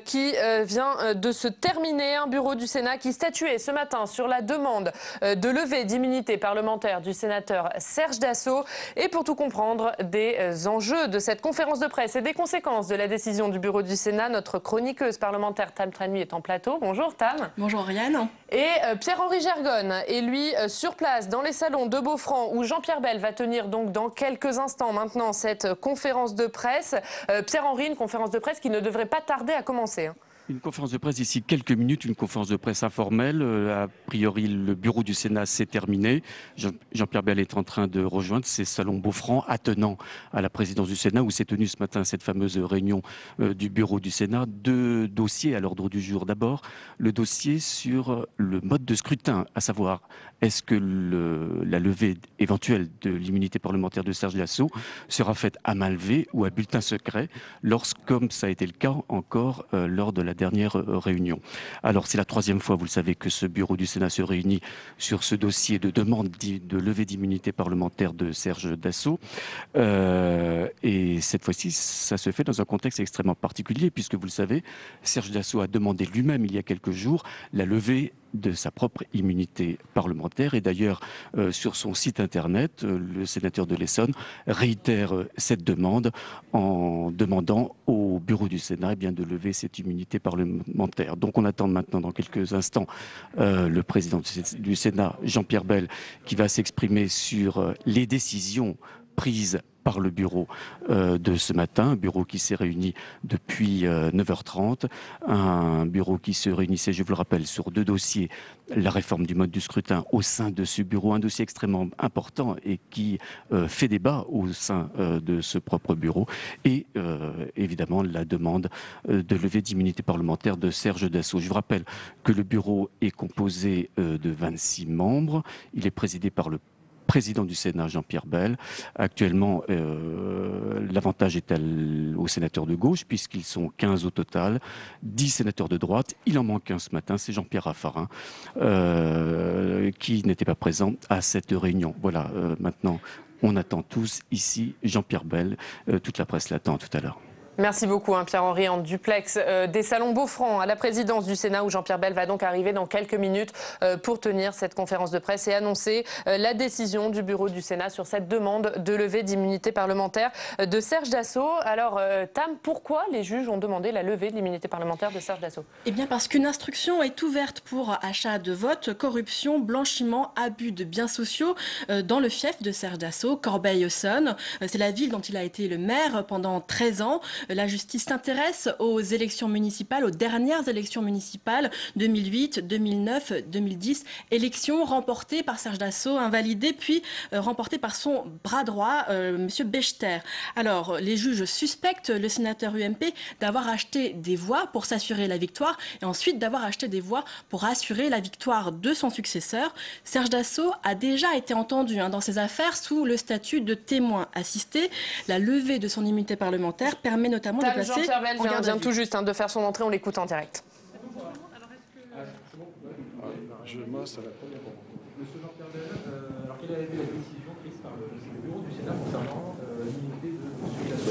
Qui vient de se terminer. Un bureau du Sénat qui statuait ce matin sur la demande de levée d'immunité parlementaire du sénateur Serge Dassault. Et pour tout comprendre des enjeux de cette conférence de presse et des conséquences de la décision du bureau du Sénat, notre chroniqueuse parlementaire Tam Tranui est en plateau. Bonjour Tam. Bonjour Ariane. Et Pierre-Henri Gergonne est lui sur place dans les salons de Beaufranc où Jean-Pierre Bel va tenir donc dans quelques instants maintenant cette conférence de presse. Pierre-Henri, une conférence de presse qui ne devrait pas tarder à commencer. Une conférence de presse d'ici quelques minutes, une conférence de presse informelle. A priori, le bureau du Sénat s'est terminé. Jean-Pierre Bel est en train de rejoindre ses salons Beaufranc, attenant à la présidence du Sénat, où s'est tenue ce matin cette fameuse réunion du bureau du Sénat. Deux dossiers à l'ordre du jour. D'abord, le dossier sur le mode de scrutin, à savoir, est-ce que la levée éventuelle de l'immunité parlementaire de Serge Dassault sera faite à main levée ou à bulletin secret, comme ça a été le cas encore lors de la dernière réunion. Alors c'est la troisième fois, vous le savez, que ce bureau du Sénat se réunit sur ce dossier de demande de levée d'immunité parlementaire de Serge Dassault. Et cette fois-ci, ça se fait dans un contexte extrêmement particulier, puisque vous le savez, Serge Dassault a demandé lui-même il y a quelques jours la levée de sa propre immunité parlementaire. Et d'ailleurs, sur son site internet, le sénateur de l'Essonne réitère cette demande en demandant au bureau du Sénat de lever cette immunité parlementaire. Donc on attend maintenant dans quelques instants le président du Sénat, Jean-Pierre Bel, qui va s'exprimer sur les décisions prises par le bureau de ce matin, un bureau qui s'est réuni depuis 9h30, un bureau qui se réunissait, je vous le rappelle, sur deux dossiers, la réforme du mode du scrutin au sein de ce bureau, un dossier extrêmement important et qui fait débat au sein de ce propre bureau, et évidemment la demande de levée d'immunité parlementaire de Serge Dassault. Je vous rappelle que le bureau est composé de 26 membres, il est présidé par le président du Sénat, Jean-Pierre Bel. Actuellement, l'avantage est aux sénateurs de gauche, puisqu'ils sont 15 au total, 10 sénateurs de droite. Il en manque un ce matin, c'est Jean-Pierre Raffarin, qui n'était pas présent à cette réunion. Voilà, maintenant, on attend tous ici Jean-Pierre Bel. Toute la presse l'attend tout à l'heure. Merci beaucoup Pierre-Henri en duplex des salons Beaufranc à la présidence du Sénat où Jean-Pierre Bel va donc arriver dans quelques minutes pour tenir cette conférence de presse et annoncer la décision du bureau du Sénat sur cette demande de levée d'immunité parlementaire de Serge Dassault. Alors Tam, pourquoi les juges ont demandé la levée de l'immunité parlementaire de Serge Dassault? Eh bien parce qu'une instruction est ouverte pour achat de vote, corruption, blanchiment, abus de biens sociaux dans le fief de Serge Dassault, Corbeil-Essonnes. C'est la ville dont il a été le maire pendant 13 ans. La justice s'intéresse aux élections municipales, aux dernières élections municipales, 2008, 2009, 2010, élections remportées par Serge Dassault, invalidées, puis remportées par son bras droit, M. Bechter. Alors, les juges suspectent le sénateur UMP d'avoir acheté des voix pour s'assurer la victoire, et ensuite d'avoir acheté des voix pour assurer la victoire de son successeur. Serge Dassault a déjà été entendu dans ces affaires sous le statut de témoin assisté. La levée de son immunité parlementaire permet notamment de placer... Jean-Pierre Bel vient tout juste de faire son entrée, on l'écoute en direct. Moi, ça va pas bien. Monsieur Jean-Pierre Bel, alors quelle a été la décision prise par le bureau du Sénat concernant l'immunité de M. Dassault?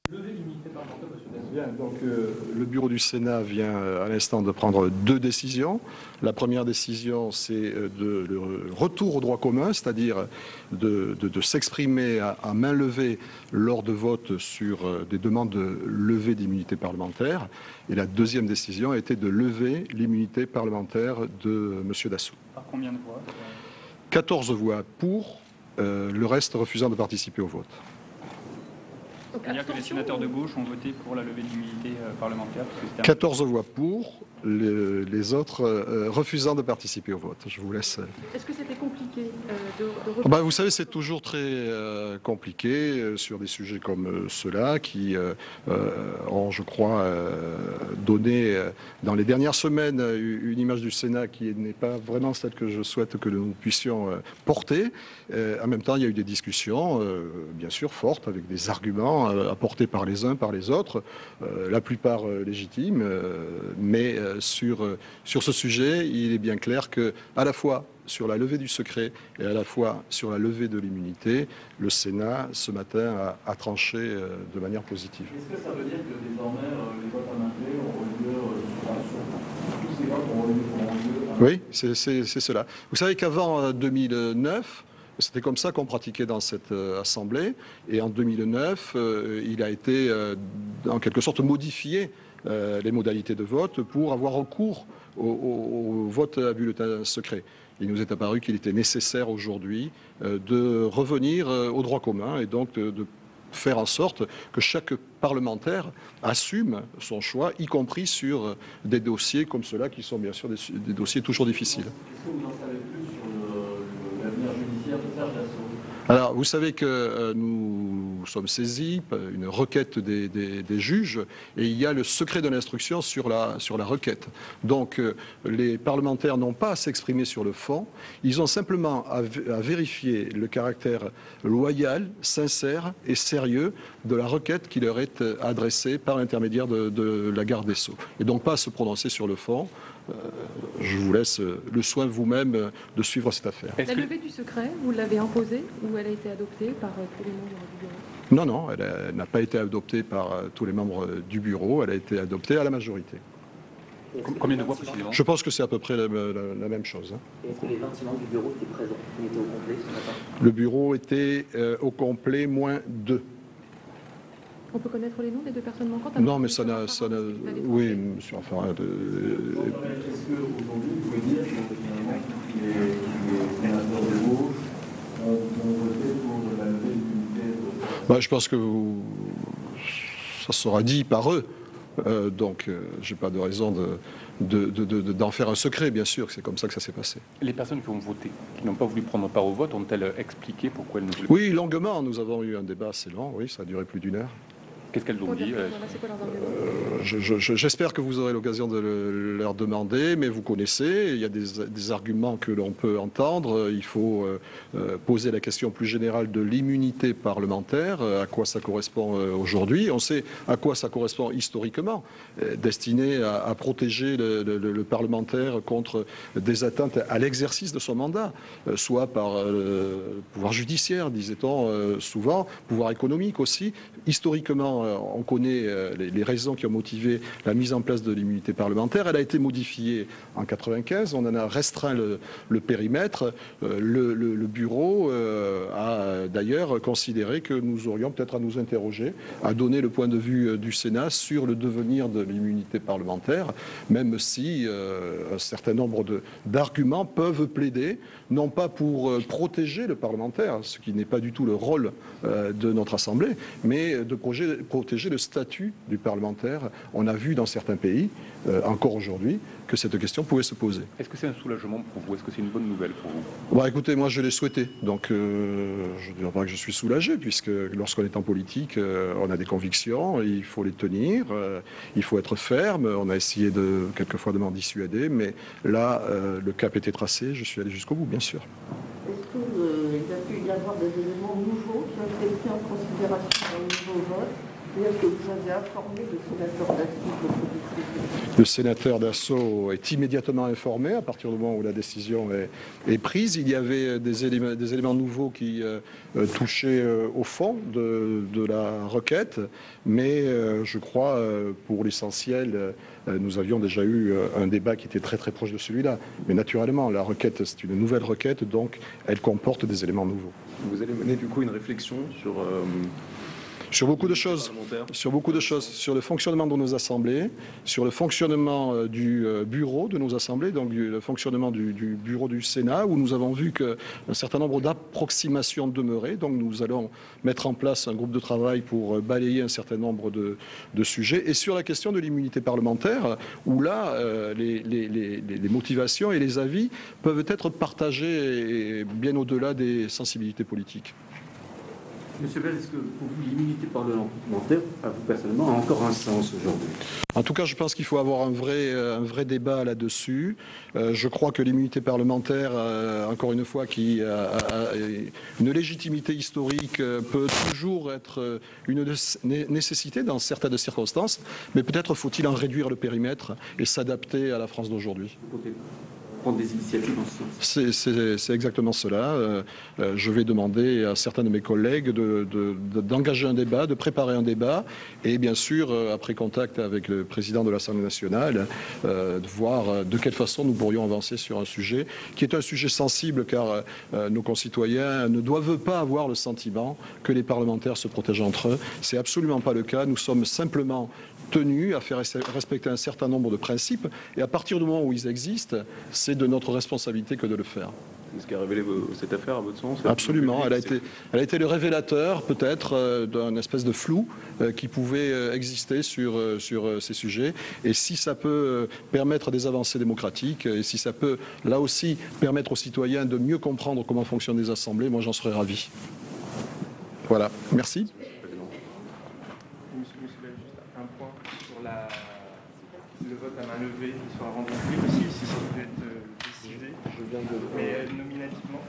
Lever l'immunité parlementaire de M. Dassault. Bien, donc le bureau du Sénat vient à l'instant de prendre deux décisions. La première décision, c'est le retour au droit commun, c'est-à-dire de s'exprimer à main levée lors de votes sur des demandes de levée d'immunité parlementaire. Et la deuxième décision a été de lever l'immunité parlementaire de M. Dassault. Par combien de voix? 14 voix pour, le reste refusant de participer au vote. C'est-à-dire que les sénateurs de gauche ont voté pour la levée de l'immunité parlementaire 14 voix pour, les autres refusant de participer au vote. Je vous laisse. Est-ce que c'était compliqué Vous savez, c'est toujours très compliqué sur des sujets comme ceux-là qui ont, je crois, donné dans les dernières semaines une image du Sénat qui n'est pas vraiment celle que je souhaite que nous puissions porter. En même temps, il y a eu des discussions, bien sûr, fortes, avec des arguments apportés par les uns, par les autres, la plupart légitimes, mais sur ce sujet, il est bien clair que, à la fois sur la levée du secret et à la fois sur la levée de l'immunité, le Sénat, ce matin, a tranché de manière positive. Est-ce que ça veut dire que désormais, les votes en anglais auront lieu Oui, c'est cela. Vous savez qu'avant 2009, c'était comme ça qu'on pratiquait dans cette Assemblée. Et en 2009, il a été en quelque sorte modifié les modalités de vote pour avoir recours au vote à bulletin secret. Il nous est apparu qu'il était nécessaire aujourd'hui de revenir au droit commun et donc de faire en sorte que chaque parlementaire assume son choix, y compris sur des dossiers comme ceux-là qui sont bien sûr des dossiers toujours difficiles. Est-ce que vous en savez plus sur l'avenir judiciaire de Serge Dassault ? Alors, vous savez que nous sommes saisis, une requête des juges, et il y a le secret de l'instruction sur la requête. Donc, les parlementaires n'ont pas à s'exprimer sur le fond, ils ont simplement à vérifier le caractère loyal, sincère et sérieux de la requête qui leur est adressée par l'intermédiaire de la garde des Sceaux. Et donc pas à se prononcer sur le fond. Je vous laisse le soin vous-même de suivre cette affaire. La levée du secret, vous l'avez imposée ou elle a été adoptée par tous les membres du bureau ? Non, non, elle n'a pas été adoptée par tous les membres du bureau, elle a été adoptée à la majorité. Combien de voix précisément ? Je pense que c'est à peu près la même chose. Est-ce que les 26 membres du bureau étaient présents ? Ils étaient au complet ce matin ? Le bureau était au complet moins 2. On peut connaître les noms des deux personnes manquantes ? Non, mais ça n'a... Oui, monsieur, enfin... Est-ce qu'aujourd'hui, vous pouvez dire que finalement, les sénateurs de gauche ont voté pour la levée de l'immunité ? Je pense que ça sera dit par eux. Donc, je n'ai pas de raison d'en faire un secret, bien sûr. C'est comme ça que ça s'est passé. Les personnes qui ont voté, qui n'ont pas voulu prendre part au vote, ont-elles expliqué pourquoi elles ne voulaient pas ? Oui, longuement. Nous avons eu un débat assez long. Oui, ça a duré plus d'1 heure. Qu'est-ce qu'elles ont dit ? C'est quoi leurs arguments ? J'espère que vous aurez l'occasion de leur demander, mais vous connaissez, il y a des arguments que l'on peut entendre. Il faut poser la question plus générale de l'immunité parlementaire, à quoi ça correspond aujourd'hui. On sait à quoi ça correspond historiquement, destiné à protéger le parlementaire contre des atteintes à l'exercice de son mandat, soit par le pouvoir judiciaire, disait-on souvent, pouvoir économique aussi. Historiquement, on connaît les raisons qui ont motivé la mise en place de l'immunité parlementaire. Elle a été modifiée en 1995. On en a restreint le périmètre. Le bureau a d'ailleurs considéré que nous aurions peut-être à nous interroger, à donner le point de vue du Sénat sur le devenir de l'immunité parlementaire, même si un certain nombre d'arguments peuvent plaider, non pas pour protéger le parlementaire, ce qui n'est pas du tout le rôle de notre Assemblée, mais de protéger le statut du parlementaire. On a vu dans certains pays, encore aujourd'hui, que cette question pouvait se poser. Est-ce que c'est un soulagement pour vous ? Est-ce que c'est une bonne nouvelle pour vous ? Écoutez, moi je l'ai souhaité, donc je ne dirais pas que je suis soulagé, puisque lorsqu'on est en politique, on a des convictions, il faut les tenir, il faut être ferme. On a essayé quelquefois de m'en dissuader, mais là, le cap était tracé, je suis allé jusqu'au bout, bien sûr. Est-ce qu'il a pu y avoir des éléments nouveaux qui ont été pris en considération dans le nouveau vote ? Et est-ce que vous avez informé le sénateur Dassault de votre décision ? Le sénateur Dassault est immédiatement informé à partir du moment où la décision est prise. Il y avait des éléments nouveaux qui touchaient au fond de la requête, mais je crois, pour l'essentiel, nous avions déjà eu un débat qui était très très proche de celui-là. Mais naturellement, la requête, c'est une nouvelle requête, donc elle comporte des éléments nouveaux. Vous allez mener du coup une réflexion sur beaucoup de choses, sur le fonctionnement de nos assemblées, sur le fonctionnement du bureau de nos assemblées, donc le fonctionnement du bureau du Sénat, où nous avons vu qu'un certain nombre d'approximations demeuraient. Donc nous allons mettre en place un groupe de travail pour balayer un certain nombre de sujets. Et sur la question de l'immunité parlementaire, où là, les motivations et les avis peuvent être partagés et bien au-delà des sensibilités politiques. Monsieur Bell, est-ce que pour vous, l'immunité parlementaire, à vous personnellement, a encore un sens aujourd'hui ? En tout cas, je pense qu'il faut avoir un vrai débat là-dessus. Je crois que l'immunité parlementaire, encore une fois, qui a une légitimité historique, peut toujours être une nécessité dans certaines circonstances, mais peut-être faut-il en réduire le périmètre et s'adapter à la France d'aujourd'hui. prendre des initiatives en ce sens. C'est exactement cela. Je vais demander à certains de mes collègues d'engager un débat, de préparer un débat et bien sûr, après contact avec le président de l'Assemblée nationale, de voir de quelle façon nous pourrions avancer sur un sujet qui est un sujet sensible car nos concitoyens ne doivent pas avoir le sentiment que les parlementaires se protègent entre eux. C'est absolument pas le cas. Nous sommes simplement tenus à faire respecter un certain nombre de principes et à partir du moment où ils existent, c'est de notre responsabilité que de le faire. C'est ce qu'a révélé cette affaire, à votre sens? Absolument. Elle a été le révélateur, peut-être, d'un espèce de flou qui pouvait exister sur ces sujets. Et si ça peut permettre des avancées démocratiques, et si ça peut, là aussi, permettre aux citoyens de mieux comprendre comment fonctionnent les assemblées, moi, j'en serais ravi. Voilà. Merci. Monsieur Bell, juste un point sur le vote à main levée qui sera rendu public aussi, si ça peut être décidé, mais nominativement.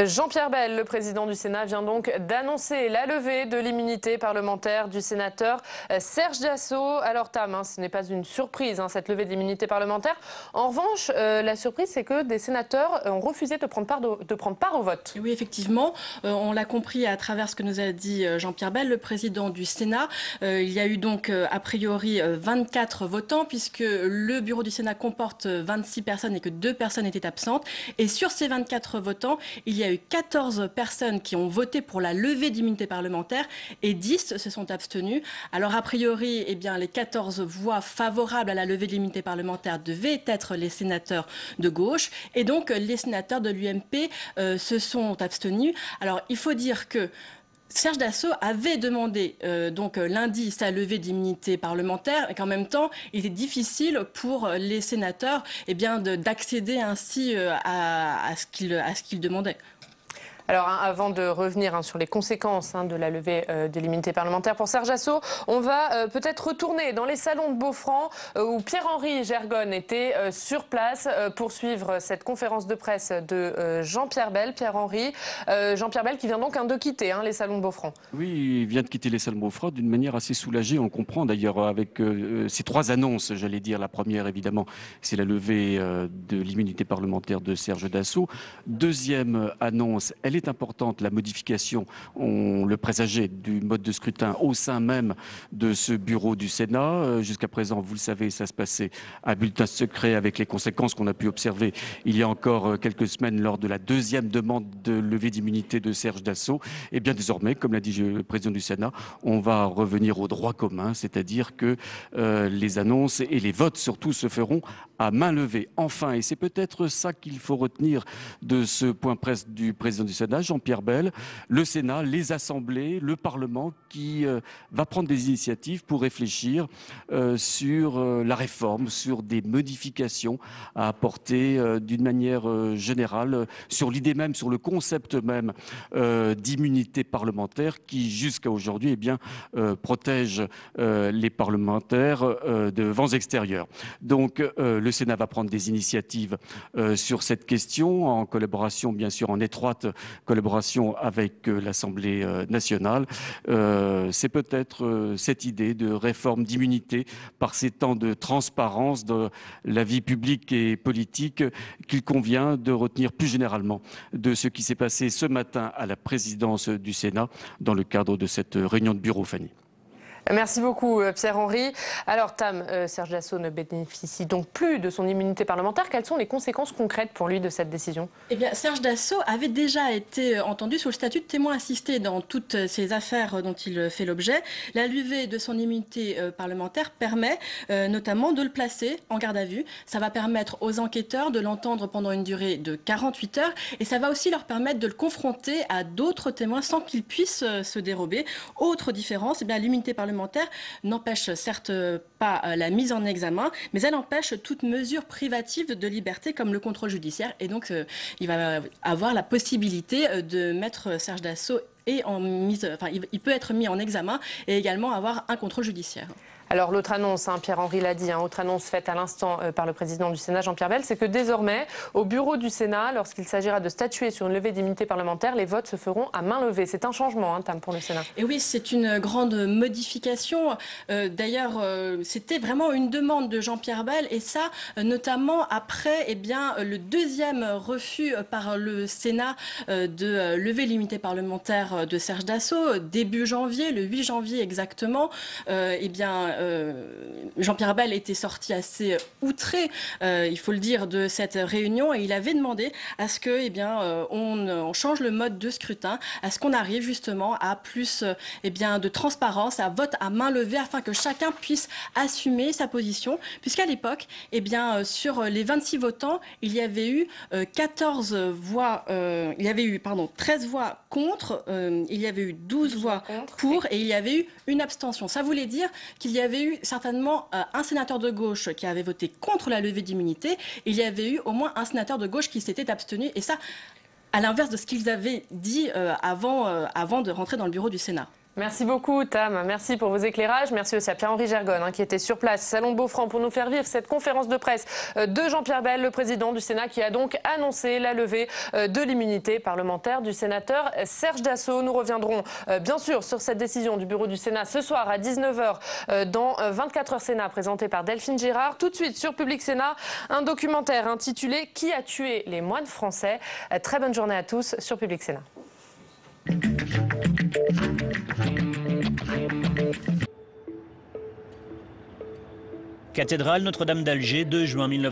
Jean-Pierre Bell, le président du Sénat, vient donc d'annoncer la levée de l'immunité parlementaire du sénateur Serge Dassault. Alors Tam, ce n'est pas une surprise, cette levée de l'immunité parlementaire. En revanche, la surprise, c'est que des sénateurs ont refusé de prendre part au vote. Oui, effectivement, on l'a compris à travers ce que nous a dit Jean-Pierre Bell, le président du Sénat. Il y a eu donc a priori 24 votants puisque le bureau du Sénat comporte 26 personnes et que 2 personnes étaient absentes. Et sur ces 24 votants, il y a eu 14 personnes qui ont voté pour la levée d'immunité parlementaire et 10 se sont abstenus. Alors a priori, les 14 voix favorables à la levée de l'immunité parlementaire devaient être les sénateurs de gauche et donc les sénateurs de l'UMP se sont abstenus. Alors il faut dire que Serge Dassault avait demandé lundi sa levée d'immunité parlementaire et qu'en même temps, il était difficile pour les sénateurs d'accéder ainsi à ce qu'ils demandaient. Alors, avant de revenir sur les conséquences de la levée de l'immunité parlementaire pour Serge Dassault, on va peut-être retourner dans les salons de Beaufranc où Pierre-Henri Gergonne était sur place pour suivre cette conférence de presse de Jean-Pierre Bell. Pierre-Henri, Jean-Pierre Bell qui vient donc de quitter les salons de Beaufranc. Oui, il vient de quitter les salons de Beaufranc d'une manière assez soulagée. On comprend d'ailleurs avec ces 3 annonces, j'allais dire. La première, évidemment, c'est la levée de l'immunité parlementaire de Serge Dassault. Deuxième annonce, elle est importante, la modification, on le présageait, du mode de scrutin au sein même de ce bureau du Sénat. Jusqu'à présent, vous le savez, ça se passait à bulletin secret avec les conséquences qu'on a pu observer il y a encore quelques semaines lors de la deuxième demande de levée d'immunité de Serge Dassault. Et bien désormais, comme l'a dit le président du Sénat, on va revenir au droit commun, c'est-à-dire que les annonces et les votes surtout se feront à main levée. Enfin, et c'est peut-être ça qu'il faut retenir de ce point presse du président du Sénat, Jean-Pierre Bell, le Sénat, les assemblées, le Parlement qui va prendre des initiatives pour réfléchir sur la réforme, sur des modifications à apporter d'une manière générale, sur l'idée même, sur le concept même d'immunité parlementaire qui, jusqu'à aujourd'hui, protège les parlementaires de vents extérieurs. Donc, le Sénat va prendre des initiatives sur cette question, en collaboration, bien sûr, en étroite collaboration avec l'Assemblée nationale. C'est peut-être cette idée de réforme d'immunité par ces temps de transparence de la vie publique et politique qu'il convient de retenir plus généralement de ce qui s'est passé ce matin à la présidence du Sénat dans le cadre de cette réunion de bureau, Fanny. Merci beaucoup Pierre-Henri. Alors Tam, Serge Dassault ne bénéficie donc plus de son immunité parlementaire. Quelles sont les conséquences concrètes pour lui de cette décision? Serge Dassault avait déjà été entendu sous le statut de témoin assisté dans toutes ces affaires dont il fait l'objet. La levée de son immunité parlementaire permet notamment de le placer en garde à vue. Ça va permettre aux enquêteurs de l'entendre pendant une durée de 48 heures et ça va aussi leur permettre de le confronter à d'autres témoins sans qu'il puisse se dérober. Autre différence, l'immunité parlementaire n'empêche certes pas la mise en examen, mais elle empêche toute mesure privative de liberté comme le contrôle judiciaire. Et donc, il va avoir la possibilité de mettre Serge Dassault il peut être mis en examen et également avoir un contrôle judiciaire. Alors l'autre annonce, Pierre-Henri l'a dit, autre annonce faite à l'instant par le président du Sénat, Jean-Pierre Bel, c'est que désormais, au bureau du Sénat, lorsqu'il s'agira de statuer sur une levée d'immunité parlementaire, les votes se feront à main levée. C'est un changement, Tam, pour le Sénat. Et oui, c'est une grande modification. D'ailleurs, c'était vraiment une demande de Jean-Pierre Bel, et ça, notamment après le deuxième refus par le Sénat de lever l'immunité parlementaire de Serge Dassault, début janvier, le 8 janvier exactement. Jean-Pierre Bel était sorti assez outré, il faut le dire, de cette réunion, et il avait demandé à ce que on change le mode de scrutin, à ce qu'on arrive justement à plus de transparence, à vote à main levée, afin que chacun puisse assumer sa position, puisqu'à l'époque, sur les 26 votants, il y avait eu 13 voix contre, il y avait eu 12 voix pour, et il y avait eu une abstention. Ça voulait dire qu'il y avait eu certainement un sénateur de gauche qui avait voté contre la levée d'immunité, et il y avait eu au moins un sénateur de gauche qui s'était abstenu, et ça, à l'inverse de ce qu'ils avaient dit avant de rentrer dans le bureau du Sénat. Merci beaucoup, Tam. Merci pour vos éclairages. Merci aussi à Pierre-Henri Gergonne, qui était sur place, Salon Beaufranc, pour nous faire vivre cette conférence de presse de Jean-Pierre Bel, le président du Sénat, qui a donc annoncé la levée de l'immunité parlementaire du sénateur Serge Dassault. Nous reviendrons bien sûr sur cette décision du bureau du Sénat ce soir à 19h dans 24 heures Sénat, présenté par Delphine Girard. Tout de suite sur Public Sénat, un documentaire intitulé « Qui a tué les moines français ?» Très bonne journée à tous sur Public Sénat. Cathédrale Notre-Dame d'Alger, 2 juin 1900.